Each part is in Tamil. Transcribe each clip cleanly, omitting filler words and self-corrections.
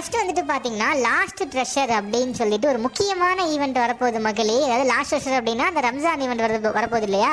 ஃபர்ஸ்ட் வந்துட்டு பாத்தீங்கன்னா லாஸ்ட் ட்ரெஷர் அப்படின்னு சொல்லிட்டு ஒரு முக்கியமான ஈவெண்ட் வரப்போகுது மக்களே. அதாவது லாஸ்ட் ட்ரெஷர் அப்படின்னா அந்த ரம்ஜான் ஈவெண்ட் வரப்போகுது இல்லையா.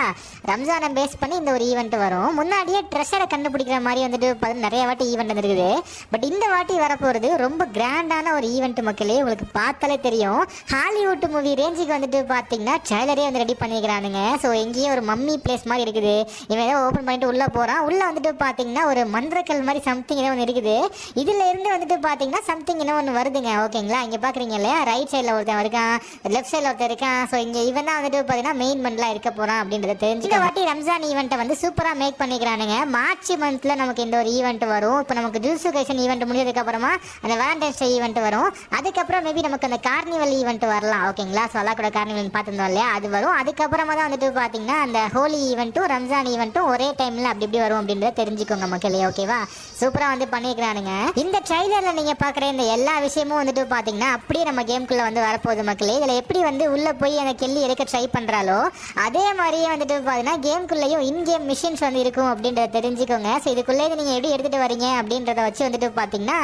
ரம்ஜானை பேஸ் பண்ணி இந்த ஒரு ஈவெண்ட் வரும். முன்னாடியே ட்ரெஷரை கண்டுபிடிக்கிற மாதிரி வந்துட்டு நிறைய வாட்டி ஈவெண்ட் வந்துருக்குது. பட் இந்த வாட்டி வரப்போகிறது ரொம்ப கிராண்டான ஒரு ஈவெண்ட் மக்களே. உங்களுக்கு பார்த்தாலே தெரியும், ஹாலிவுட் மூவி ரேஞ்சுக்கு வந்துட்டு பார்த்தீங்கன்னா ட்ரெய்லரே வந்து ரெடி பண்ணிக்கிறானுங்க. ஸோ எங்கேயும் ஒரு மம்மி பிளேஸ் மாதிரி இருக்குது. இவன் ஏதோ ஓப்பன் பண்ணிட்டு உள்ளே போகிறான். உள்ளே வந்துட்டு பார்த்தீங்கன்னா ஒரு மந்திரக்கல் மாதிரி சம்திங் ஏதோ ஒன்று இருக்குது. இதுல இருந்து வந்துட்டு பாத்தீங்கன்னா சம்திங் இன்னும் ஒன்று வருதுங்க. ஓகேங்களா, இங்க பாக்குறீங்க இல்லையா, ரைட் சைட்ல ஒருத்தன் இருக்கான், லெஃப்ட் சைட்ல ஒருத்தர் இருக்கான். ஸோ இங்க இவன் தான் வந்துட்டு பாத்தீங்கன்னா மெயின் மந்த்ல இருக்க போறான் அப்படின்றத தெரிஞ்சு இந்த வாட்டி ரம்ஜான் ஈவெண்ட்டை வந்து சூப்பரா மேக் பண்ணிக்கிறானுங்க. மார்ச் மந்த்ல நமக்கு இந்த ஒரு ஈவெண்ட் வரும். இப்போ நமக்கு ஜூசுகேஷன் ஈவெண்ட் முடிஞ்சதுக்கு அப்புறமா அந்த வேலண்டைன்ஸ் டே ஈவெண்ட் வரும். அதுக்கப்புறம் மேபி நமக்கு அந்த கார்னிவல் ஈவெண்ட் வரலாம். ஓகேங்களா, ஸோ அல்லா கூட கார்னிவல் பார்த்துருந்தோம் இல்லையா, அது வரும். அதுக்கப்புறமா தான் வந்துட்டு பாத்தீங்கன்னா அந்த ஹோலி ஈவெண்ட்டும் ரம்ஜான் ஈவெண்ட்டும் ஒரே டைம்ல அப்படி இப்படி வரும் அப்படின்றத தெரிஞ்சுக்கோங்க மக்களே. ஓகேவா, சூப்பரா வந்து பண்ணிக்கிறானுங்க. இந்த ட்ரைலர்ல நீங்க பாக்குற இந்த எல்லா விஷயமும் வந்துட்டு பாத்தீங்கன்னா அப்படியே நம்ம கேம்குள்ள வந்து வரப்போகுது மக்களே. இதுல எப்படி வந்து உள்ள போய் அந்த கெல்லி எடுக்க ட்ரை பண்றாலோ அதே மாதிரியே வந்துட்டு பாத்தீங்கன்னா கேம்குள்ளேயும் இன் கேம் மிஷின்ஸ் வந்து இருக்கும் அப்படின்றத தெரிஞ்சுக்கோங்க. ஸோ இதுக்குள்ளே நீங்க எப்படி எடுத்துட்டு வரீங்க அப்படின்றத வச்சு வந்துட்டு பாத்தீங்கன்னா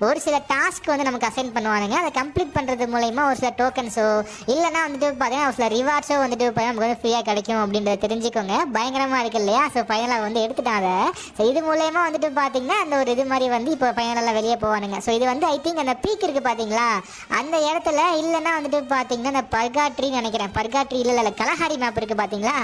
ஒரு சில டாஸ்க் வந்து நமக்கு அசைன் பண்ணுவானுங்க. அதை கம்ப்ளீட் பண்றது மூலயமா ஒரு சில டோக்கன்ஸோ இல்லைன்னா வந்துட்டு பாத்தீங்கன்னா ஒரு சில ரிவார்ட்ஸோ வந்துட்டு நமக்கு வந்து ஃப்ரீயா கிடைக்கும் அப்படின்றத தெரிஞ்சுக்கோங்க. பயங்கரமா இருக்கு இல்லையா. ஸோ ஃபைனலாக வந்து எடுத்துட்டாங்க. ஸோ இது மூலயமா வந்துட்டு பாத்தீங்கன்னா அந்த ஒரு இது மாதிரி வந்து இப்போ ஃபைனலாக வெளியே போவானுங்க. ஸோ இது வந்து ஐ திங்க் அந்த பீக் இருக்குது பார்த்தீங்களா, அந்த இடத்துல இல்லைன்னா வந்துட்டு பார்த்தீங்கன்னா அந்த பர்காட்ரின்னு நினைக்கிறேன். பர்காட்ரி இல்லை கலஹாரி மேப் இருக்குது பார்த்தீங்களா,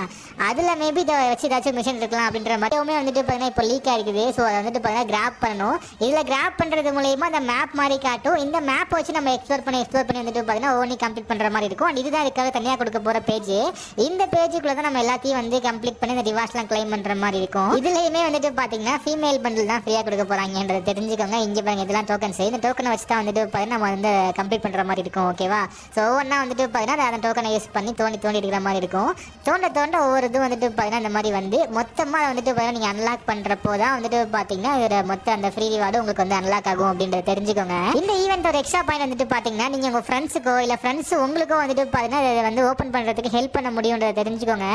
அதில் மேபி இதை வச்சு ஏதாச்சும் மிஷன் இருக்கலாம் அப்படின்ற மாதிரி வந்துட்டு பார்த்தீங்கன்னா இப்போ லீக் ஆகிருக்குது. ஸோ அதை வந்துட்டு பார்த்தீங்கன்னா கிராப் பண்ணணும். இதில் கிராப் பண்ணுறது மூலயமா அந்த மேப் மாதிரி காட்டும். இந்த மேப் வச்சு நம்ம எக்ஸ்ப்ளோர் பண்ணி வந்துட்டு பார்த்தீங்கன்னா ஓனி கம்ப்ளீட் பண்ணுற மாதிரி இருக்கும். அண்ட் இதுதான் இதுக்காக தனியாக கொடுக்க போகிற பேஜ். இந்த பேஜுக்குள்ளே தான் நம்ம எல்லாத்தையும் வந்து கம்ப்ளீட் பண்ணி இந்த ரிவார்ட்ஸ்லாம் கிளைம் பண்ணுற மாதிரி இருக்கும். இதுலேயுமே வந்துட்டு பார்த்தீங்கன்னா ஃபீமேல் பண்டில் தான் ஃப்ரீயாக கொடுக்க போகிறாங்கன்றதை தெரிஞ்சுக்கோங்க. இங்கே பாருங்க, இதெல்லாம் டோக்கன்ஸ். இந்த டோக்கனை வச்சு தான் வந்துட்டு பார்த்தீங்கன்னா நம்ம வந்து கம்ப்ளீட் பண்ணுற மாதிரி இருக்கும். ஓகேவா, ஸோ ஒவ்வொன்றா வந்துட்டு பார்த்தீங்கன்னா அந்த டோக்கனை யூஸ் பண்ணி தோண்டி எடுக்கிற மாதிரி இருக்கும். தோண்ட ஒவ்வொரு இது வந்துட்டு பார்த்தீங்கன்னா இந்த மாதிரி வந்து மொத்தமாக வந்துட்டு பார்த்தீங்கன்னா நீங்கள் அன்லாக் பண்ணுறப்போ தான் வந்துட்டு பார்த்தீங்கன்னா இதோட மொத்த அந்த ஃப்ரீ ரிவார்டு உங்களுக்கு வந்து அன்லாக் ஆகும் அப்படின்றத தெரிஞ்சுக்கோங்க. இந்த ஈவெண்ட் ஒரு எக்ஸ்ட்ரா பாயிண்ட் வந்துட்டு பார்த்தீங்கன்னா நீங்கள் உங்கள் ஃப்ரெண்ட்ஸுக்கோ இல்லை ஃப்ரெண்ட்ஸ் உங்களுக்கோ வந்துட்டு பார்த்தீங்கன்னா இதை வந்து ஓப்பன் பண்ணுறதுக்கு ஹெல்ப் பண்ண முடியுன்றதை தெரிஞ்சுக்கோங்க.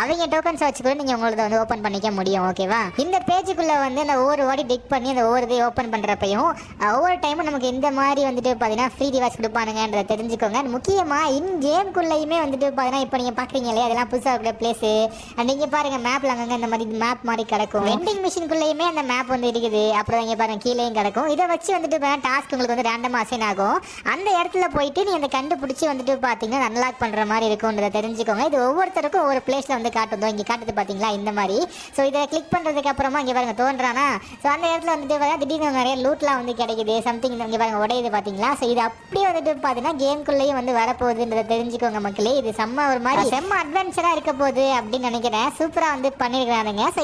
அவங்க டோக்கன்ஸ் வச்சு கூட நீங்கள் உங்களோட வந்து ஓப்பன் பண்ணிக்க முடியும். ஓகேவா, இந்த பேஜுக்குள்ளே வந்து அந்த ஒவ்வொரு வாடி டிக் பண்ணி அந்த ஒவ்வொரு இதை ஓப்பன் பண்ணுறப்பையும் ஒவ்வொரு டைமும் நமக்கு இந்த மாதிரி வந்துட்டு பார்த்தீங்கன்னா ஃப்ரீ ரிவார்ட்ஸ் கொடுப்பானுங்கன்றதை தெரிஞ்சுக்கோங்க. முக்கியமாக இன் கேம்குள்ளேயுமே வந்துட்டு பார்த்தீங்கன்னா இப்போ நீங்கள் பார்க்குறீங்க இல்லையா, அதெல்லாம் புதுசாக இருக்கிற பிளேஸு. அண்ட் நீங்கள் பாருங்கள் மேப்பில் அங்கங்கே இந்த மாதிரி மேப் மாதிரி கிடக்கும். வெண்டிங் மிஷினுக்குள்ளேயுமே அந்த மேப் வந்து இருக்குது. அப்புறம் இங்கே பாருங்கள் கீழேயும் கிடக்கும். இதை வச்சு வந்துட்டு பார்த்தீங்கன்னா டாஸ்க் உங்களுக்கு வந்து ரேண்டமாக அசைன் ஆகும். அந்த இடத்துல போயிட்டு நீங்கள் அந்த கண்டுபிடிச்சி வந்துட்டு பார்த்தீங்கன்னா அன்லாக் பண்ணுற மாதிரி இருக்கும்ன்றதை தெரிஞ்சுக்கோங்க. இது ஒவ்வொருத்தருக்கும் ஒவ்வொரு பிளேஸில் வந்து காட்டுதோ இங்கே காட்டுது பார்த்தீங்களா இந்த மாதிரி. ஸோ இதை கிளிக் பண்ணுறதுக்கு அப்புறமா இங்கே பாருங்கள் தோன்றானா. ஸோ அந்த இடத்துல வந்துட்டு திடீர்னு நிறைய லூட்லாம் வந்து கிடைக்குது. சம்திங் இங்கே பாருங்கள் உடையுது பார்த்தீங்களா. ஸோ இது அப்படியே வந்துட்டு பார்த்தீங்கன்னா கேம்குள்ளேயும் வந்து வரப்போகுதுன்றதை தெரிஞ்சுக்கோங்க மக்களே. இது செம்ம ஒரு மாதிரி செம்ம அட்வென்ச்சராக இருக்க போகுது அப்படின்னு நினைக்கிறேன். சூப்பராக வந்து பண்ணியிருக்கிறானுங்க. ஸோ